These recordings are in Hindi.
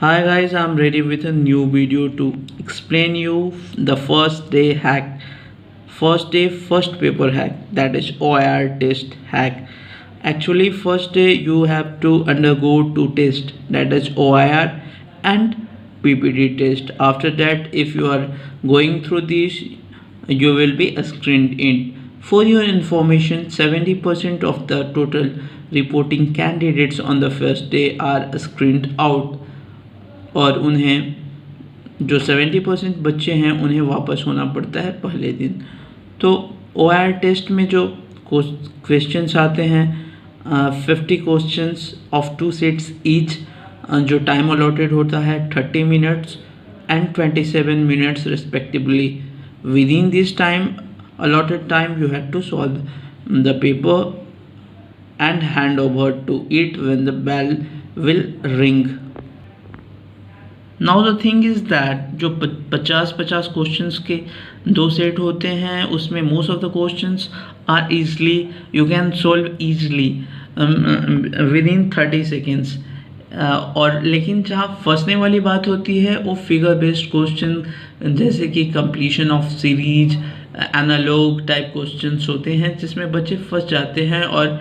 Hi guys, I'm ready with a new video to explain you the first day hack. First day first paper hack, that is OIR test hack. Actually first day you have to undergo two tests, that is OIR and PPT test. After that if you are going through these you will be screened in. For your information, 70% of the total reporting candidates on the first day are screened out और उन्हें जो 70% बच्चे हैं उन्हें वापस होना पड़ता है पहले दिन। तो ओ आर टेस्ट में जो क्वेश्चंस आते हैं 50 क्वेश्चंस ऑफ 2 सेट्स ईच, जो टाइम अलॉटेड होता है 30 minutes and 27 minutes respectively. With in this time allotted time you have to solve the paper and hand over to it when the bell will ring. Now the thing is that जो 50 क्वेश्चंस के दो सेट होते हैं उसमें most of the questions are easily you can solve easily within 30 seconds. और लेकिन जहाँ फंसने वाली बात होती है वो फिगर बेस्ड क्वेश्चन जैसे कि completion of series analogue type questions होते हैं जिसमें बच्चे फंस जाते हैं और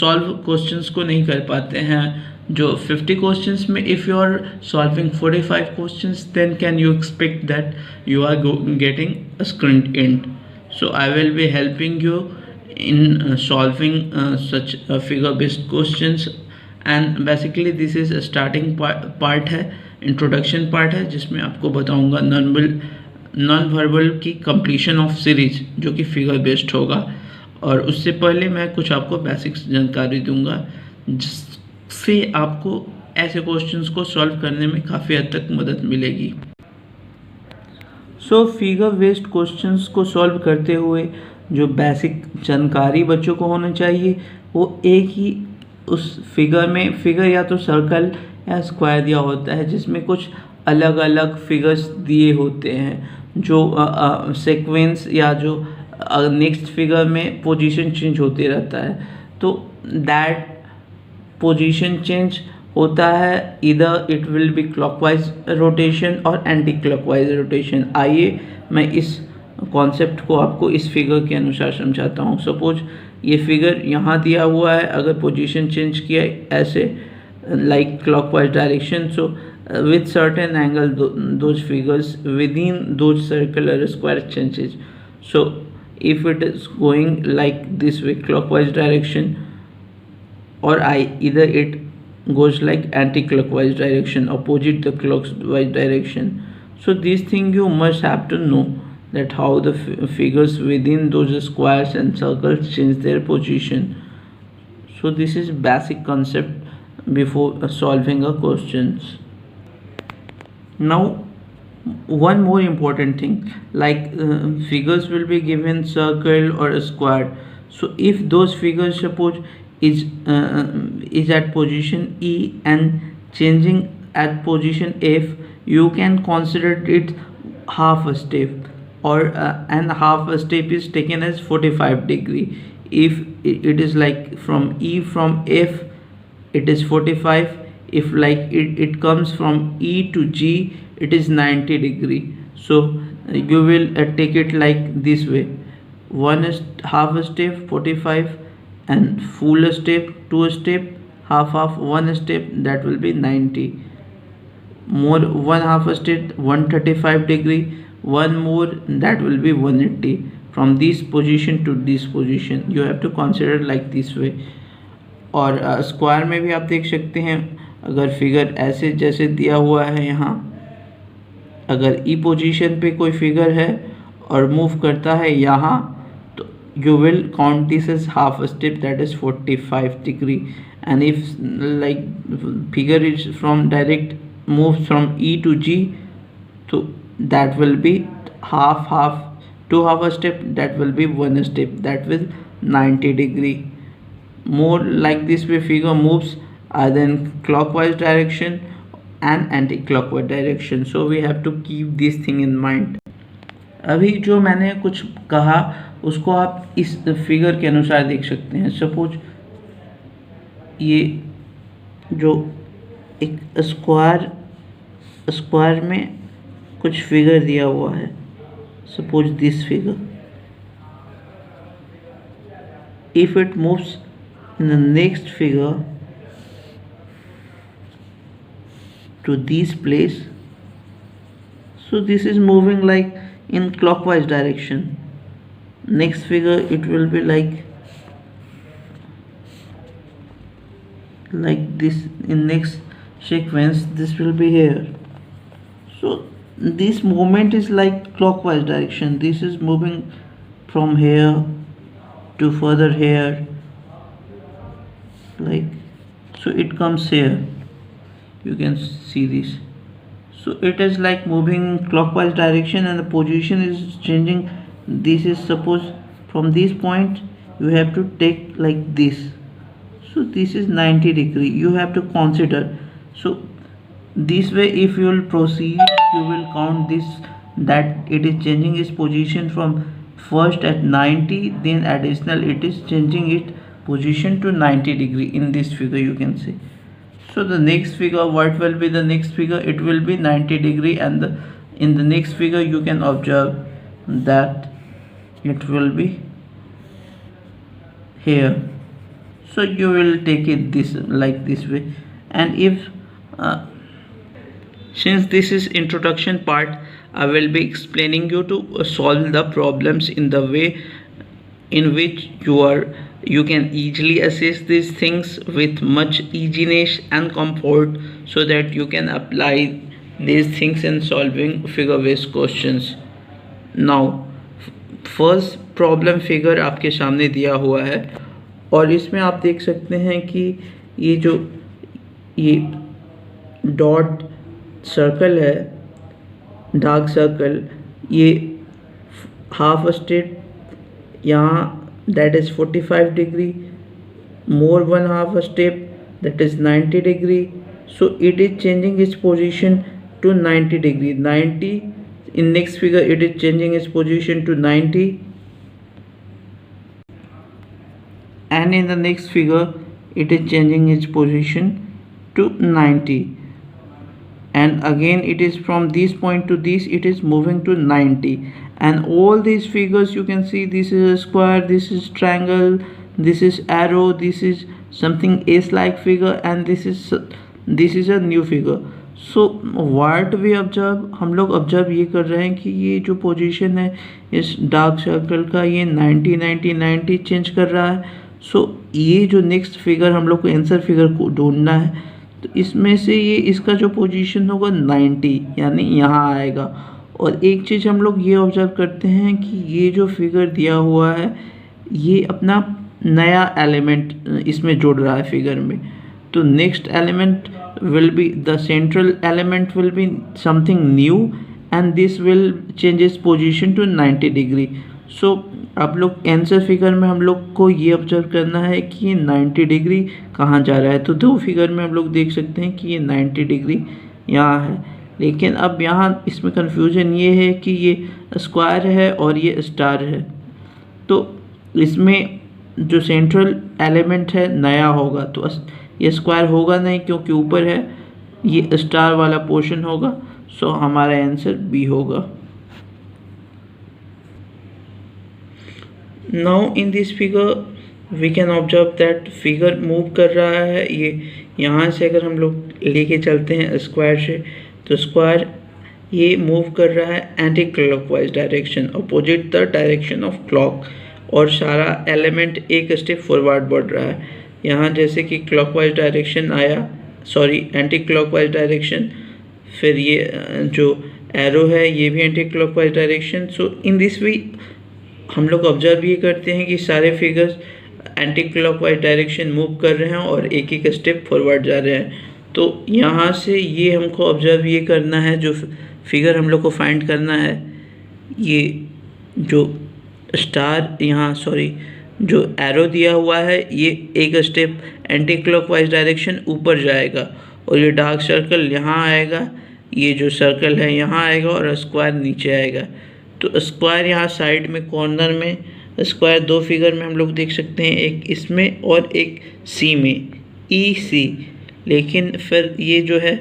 सॉल्व क्वेश्चंस को नहीं कर पाते हैं। जो 50 क्वेश्चंस में if you are solving 45 questions then can you expect that you are getting a screened end. So I will be helping you in solving such figure based questions, and basically this is a starting part है, इंट्रोडक्शन पार्ट है जिसमें आपको बताऊंगा नॉन वर्बल की कंप्लीशन ऑफ सीरीज जो कि फिगर बेस्ड होगा। और उससे पहले मैं कुछ आपको बेसिक्स जानकारी दूंगा जिससे आपको ऐसे क्वेश्चंस को सॉल्व करने में काफ़ी हद तक मदद मिलेगी। सो फिगर बेस्ड क्वेश्चंस को सॉल्व करते हुए जो बेसिक जानकारी बच्चों को होना चाहिए वो एक ही उस फिगर में, फिगर या तो सर्कल या स्क्वायर दिया होता है जिसमें कुछ अलग अलग फिगर्स दिए होते हैं जो सीक्वेंस या जो नेक्स्ट फिगर में पोजीशन चेंज होते रहता है। तो दैट पोजीशन चेंज होता है इधर it will be clockwise rotation और एंटी क्लॉकवाइज रोटेशन। आइए मैं इस कॉन्सेप्ट को आपको इस फिगर के अनुसार समझाता हूँ। सपोज ये फिगर यहाँ दिया हुआ है, अगर पोजीशन चेंज किया ऐसे like clockwise direction, so with certain angle those figures within those circular square changes. So if it is going like this way clockwise direction, or either it goes like anti-clockwise direction opposite the clockwise direction. So this thing you must have to know that how the figures within those squares and circles change their position. So this is basic concept before solving a questions. Now one more important thing, like figures will be given circle or a square. So if those figures suppose is at position E and changing at position F, you can consider it half a step, or and half a step is taken as 45 degree. If it is like from E from F it is 45, if like it comes from E to G it is 90 degree. So you will take it like this way, one is half a step 45 and full step, two step, half one step, that will be 90 more, one half a step 135 degree, one more that will be 180. from this position to this position you have to consider like this way. और स्क्वायर में भी आप देख सकते हैं, अगर फिगर ऐसे जैसे दिया हुआ है यहाँ, अगर ई पोजीशन पे कोई फिगर है और मूव करता है यहाँ, तो you will count this as half step, that is 45 degree. And if like figure is from direct move from E to G, तो that will be half to half step, that will be one step, that will 90 degree. More like this way figure moves either in clockwise direction and anti-clockwise direction. So we have to keep this thing in mind. अभी जो मैंने कुछ कहा उसको आप इस फिगर के अनुसार देख सकते हैं। सपोज ये जो एक स्क्वायर में कुछ फिगर दिया हुआ है, suppose this figure, if it moves in the next figure to this place, so this is moving like in clockwise direction. Next figure it will be like this. In next sequence this will be here. So this movement is like clockwise direction. This is moving from here to further here, like so it comes here, you can see this. So it is like moving in clockwise direction and the position is changing. This is, suppose from this point you have to take like this, so this is 90 degree, you have to consider. So this way if you will proceed, you will count this, that it is changing its position from first at 90, then additional it is changing its position to 90 degree. In this figure you can see. So the next figure, what will be the next figure? It will be 90 degree, and in the next figure you can observe that it will be here. So you will take it this, like this way. And if since this is introduction part, I will be explaining you to solve the problems in the way in which you can easily assess these things with much easiness and comfort, so that you can apply these things in solving figure based questions. Now first problem figure आपके सामने दिया हुआ है, और इसमें आप देख सकते हैं कि ये डॉट सर्कल है, डार्क सर्कल, ये हाफ स्टेप यहाँ, that is 45 degree, more one half step, that is 90 degree. So it is changing its position to 90 degree. 90, in next figure it is changing its position to 90, and in the next figure it is changing its position to 90, and again it is from this point to this, it is moving to 90. And all these figures you can see, this is a square, this is triangle, this is arrow, this is something S like figure, and this is a new figure. So what we observe, हम लोग ऑब्जर्व ये कर रहे हैं कि ये जो पोजीशन है इस डार्क सर्कल का, ये 90 90 90 चेंज कर रहा है. सो ये जो नेक्स्ट फिगर हम लोग को आंसर फिगर को ढूंढना है, तो इसमें से ये इसका जो पोजीशन होगा 90, यानी यहाँ आएगा. और एक चीज़ हम लोग ये ऑब्जर्व करते हैं कि ये जो फिगर दिया हुआ है, ये अपना नया एलिमेंट इसमें जोड़ रहा है फिगर में. तो next element will be, the central element will be something new, and this will change its position to 90 degree. So आप लोग आंसर फिगर में हम लोग को ये ऑब्जर्व करना है कि ये 90 डिग्री कहाँ जा रहा है. तो दो फिगर में हम लोग देख सकते हैं कि ये 90 डिग्री यहाँ है, लेकिन अब यहाँ इसमें कन्फ्यूजन ये है कि ये स्क्वायर है और ये स्टार है. तो इसमें जो सेंट्रल एलिमेंट है नया होगा, तो ये स्क्वायर होगा नहीं क्योंकि ऊपर है, ये स्टार वाला पोर्शन होगा. सो हमारा आंसर बी होगा. Now in this figure we can observe that figure move कर रहा है. ये यहाँ से अगर हम लोग लेके चलते हैं स्क्वायर से, तो स्क्वायर ये मूव कर रहा है anticlockwise direction, opposite the direction of clock, और सारा एलिमेंट एक स्टेप फॉरवर्ड बढ़ रहा है. यहाँ जैसे कि क्लॉकवाइज डायरेक्शन आया, सॉरी एंटी क्लॉकवाइज डायरेक्शन, फिर ये जो एरो है ये भी anti clockwise direction. So in this way हम लोग ऑब्जर्व ये करते हैं कि सारे figures anti clockwise direction move कर रहे हैं और एक एक स्टेप फॉरवर्ड जा रहे हैं. तो यहाँ से ये हमको ऑब्जर्व ये करना है, जो फिगर हम लोग को फाइंड करना है, ये जो स्टार यहाँ, सॉरी जो एरो दिया हुआ है, ये एक स्टेप एंटी क्लॉकवाइज डायरेक्शन ऊपर जाएगा, और ये डार्क सर्कल यहाँ आएगा, ये जो सर्कल है यहाँ आएगा, और स्क्वायर नीचे आएगा. तो स्क्वायर यहाँ साइड में कॉर्नर में, स्क्वायर दो फिगर में हम लोग देख सकते हैं, एक इसमें और एक सी में, ई सी. लेकिन फिर ये जो है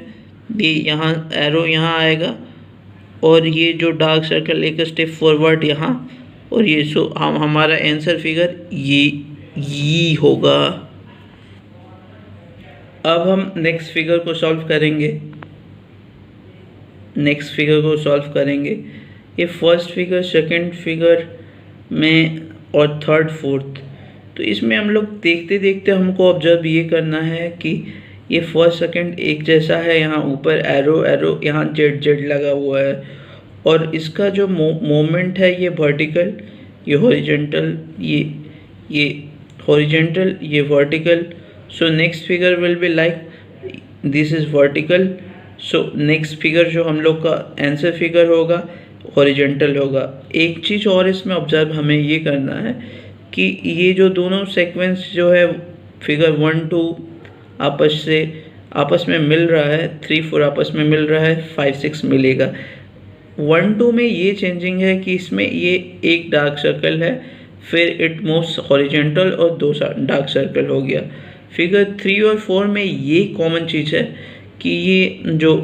ये यहाँ एरो यहाँ आएगा और ये जो डार्क सर्कल एक स्टेप फॉरवर्ड यहाँ, और ये सो हमारा आंसर फिगर ये होगा। अब हम नेक्स्ट फिगर को सॉल्व करेंगे। ये फर्स्ट फिगर, सेकंड फिगर में और थर्ड फोर्थ, तो इसमें हम लोग देखते देखते हमको ऑब्जर्व ये करना है कि ये फर्स्ट सेकंड एक जैसा है, यहाँ ऊपर एरो यहाँ जेड लगा हुआ है, और इसका जो मोमेंट है ये वर्टिकल, ये हॉरिजॉन्टल, ये हॉरिजॉन्टल, ये vertical. So next figure will be like this is vertical. So next figure जो हम लोग का आंसर फिगर होगा हॉरिजॉन्टल होगा। एक चीज़ और इसमें ऑब्जर्व हमें ये करना है कि ये जो दोनों सीक्वेंस जो है फिगर 1 2 आपस में मिल रहा है, 3 4 आपस में मिल रहा है, 5 6 मिलेगा। 1 2 में ये चेंजिंग है कि इसमें ये एक डार्क सर्कल है, फिर इट मूव्स हॉरिजॉन्टल और 2 डार्क सर्कल हो गया। फिगर 3 और 4 में ये कॉमन चीज़ है कि ये जो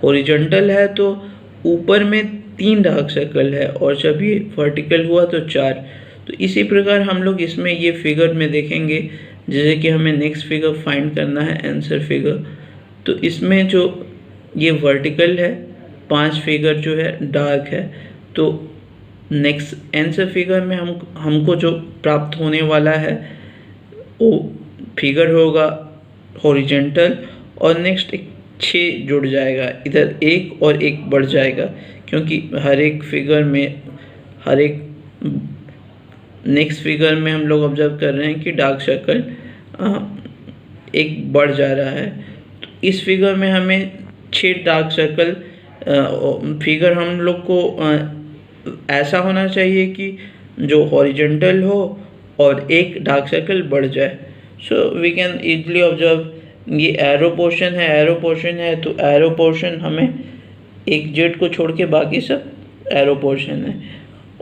हॉरिजॉन्टल है तो ऊपर में 3 डार्क सर्कल है, और जब ये वर्टिकल हुआ तो 4। तो इसी प्रकार हम लोग इसमें ये फिगर में देखेंगे, जैसे कि हमें नेक्स्ट फिगर फाइंड करना है आंसर फिगर। तो इसमें जो ये वर्टिकल है, 5 फिगर जो है डार्क है, तो नेक्स्ट आंसर फिगर में हमको जो प्राप्त होने वाला है वो फिगर होगा हॉरिजॉन्टल, और नेक्स्ट 6 जुड़ जाएगा, इधर 1 और 1 बढ़ जाएगा, क्योंकि हर एक नेक्स्ट फिगर में हम लोग ऑब्जर्व कर रहे हैं कि डार्क सर्कल एक बढ़ जा रहा है। तो इस फिगर में हमें 6 डार्क सर्कल फिगर हम लोग को ऐसा होना चाहिए कि जो हॉरिजॉन्टल हो और एक डार्क सर्कल बढ़ जाए। So we can easily observe ये एरो पोर्शन है, तो एरो पोर्शन हमें एक जेड को छोड़ के बाकी सब एरो पोर्शन है,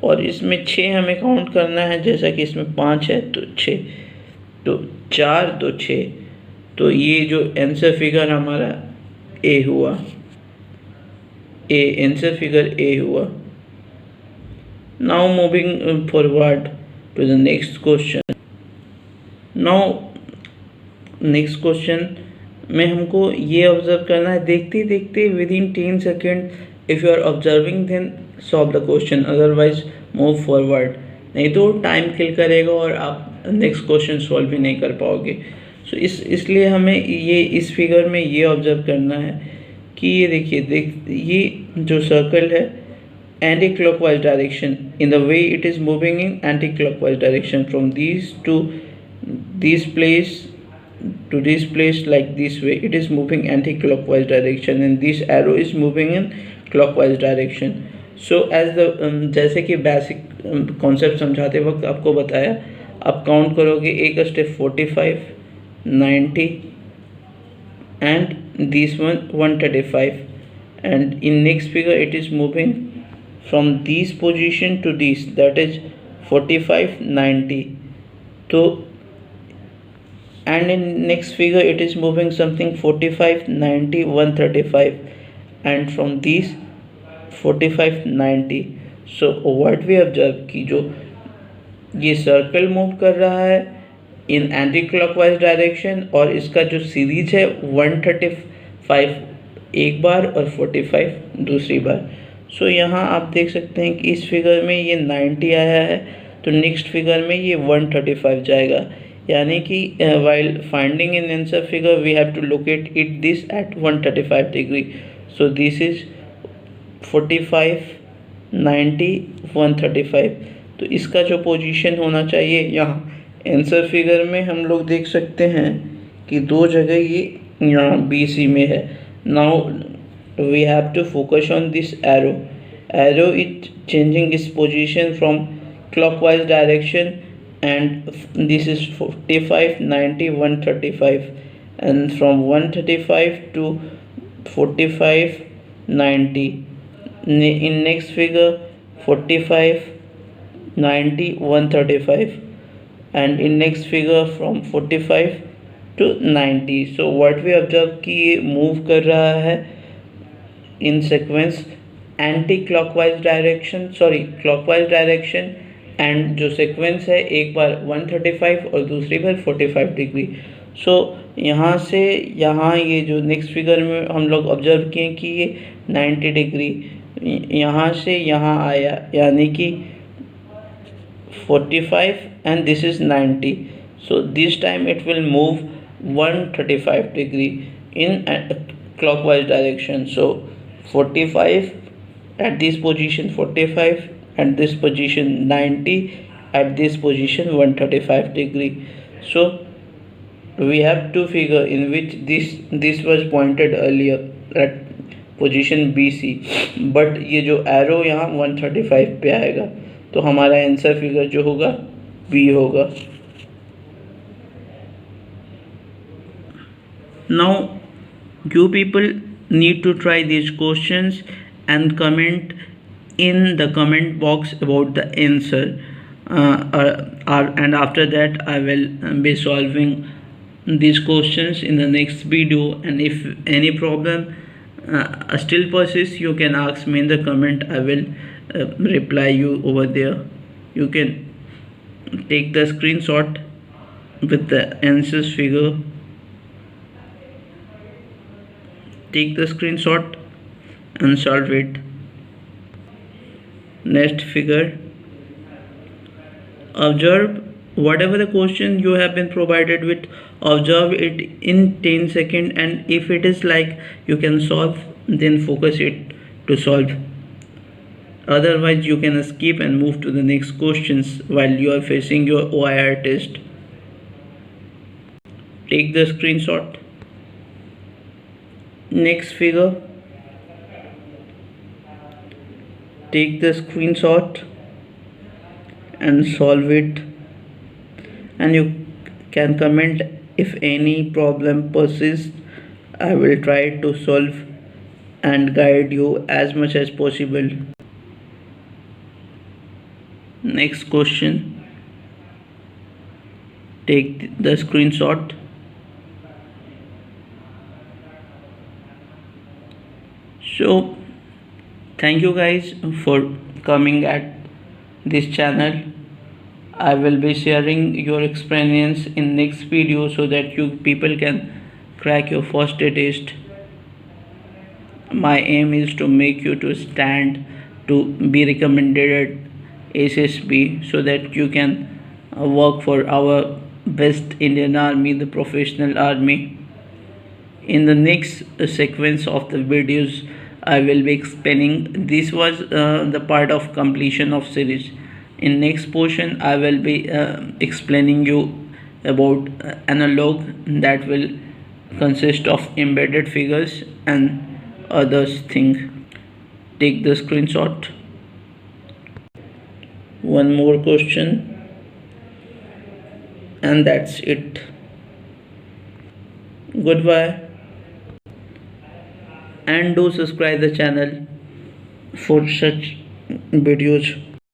और इसमें 6 हमें काउंट करना है, जैसा कि इसमें 5 है तो 6, तो 4 तो 6, तो ये जो आंसर फिगर हमारा ए हुआ, आंसर फिगर ए हुआ। Now moving forward to the next question. Now next question में हमको ये ऑब्जर्व करना है, देखते देखते within 10 second, if you are observing then solve the question, otherwise move forward, नहीं तो टाइम किल करेगा और आप नेक्स्ट क्वेश्चन सॉल्व भी नहीं कर पाओगे। सो इसलिए हमें ये इस फिगर में ये ऑब्जर्व करना है कि ये देखिए ये जो सर्कल है anticlockwise direction, in the way it is moving in anticlockwise direction from this to this place to this place, like this way it is moving anti-clockwise direction, and this arrow is moving in clockwise direction. So as the जैसे कि बेसिक कॉन्सेप्ट समझाते वक्त आपको बताया, आप काउंट करोगे एक step 45 90 and this one 135, and in next figure it is moving from this position to this, that is 45 90, तो and in next figure it is moving something 45 90 135, and from these 45 90. so what we observe कि जो ये सर्कल मूव कर रहा है इन एंटी क्लॉकवाइज डायरेक्शन, और इसका जो सीरीज है 135 एक बार और 45 दूसरी बार। सो यहाँ आप देख सकते हैं कि इस फिगर में ये 90 आया है, तो नेक्स्ट फिगर में ये 135 जाएगा, यानी कि while finding in answer figure we have to locate it this at 135 degree. So this is 45 90 135, तो इसका जो पोजीशन होना चाहिए यहाँ आंसर फिगर में हम लोग देख सकते हैं कि 2 जगह ये यहाँ BC में है। Now we have to focus on this arrow it changing इस position from clockwise direction, and this is 45 90 135, and from 135 to 45 90 in next figure 45 90 135, and in next figure from 45 to 90. So what we observe कि ये move कर रहा है in sequence anti clockwise direction, sorry clockwise direction, and जो सीक्वेंस है एक बार 135 और दूसरी बार 45 डिग्री। सो यहाँ से यहाँ ये जो नेक्स्ट फिगर में हम लोग ऑब्जर्व किए कि ये 90 डिग्री यहाँ से यहाँ आया, यानी कि 45 and this is 90. So this time it will move 135 degree in clockwise direction. So 45 at this position, 45 at this position, 90 at this position, 135 degree. So we have two figure in which this was pointed earlier at position BC, but ये जो arrow यहाँ 135 पे आएगा, तो हमारा आंसर फिगर जो होगा B होगा. Now you people need to try these questions and comment in the comment box about the answer, and after that I will be solving these questions in the next video. And if any problem still persists, you can ask me in the comment. I will reply you over there. You can take the screenshot with the answers figure. Take the screenshot and solve it. Next figure, observe whatever the question you have been provided with, observe it in 10 seconds, and if it is like you can solve, then focus it to solve. Otherwise you can skip and move to the next questions while you are facing your OIR test. Take the screenshot. Next figure, take the screenshot and solve it, and you can comment if any problem persists. I will try to solve and guide you as much as possible. Next question, take the screenshot. So thank you guys for coming at this channel. I will be sharing your experience in next video so that you people can crack your first day test. My aim is to make you to stand to be recommended at SSB so that you can work for our best Indian Army, the professional army. In the next sequence of the videos, I will be explaining. This was the part of completion of series. In next portion I will be explaining you about analog, that will consist of embedded figures and others thing. Take the screenshot. One more question and that's it. Goodbye, and do subscribe the channel for such videos.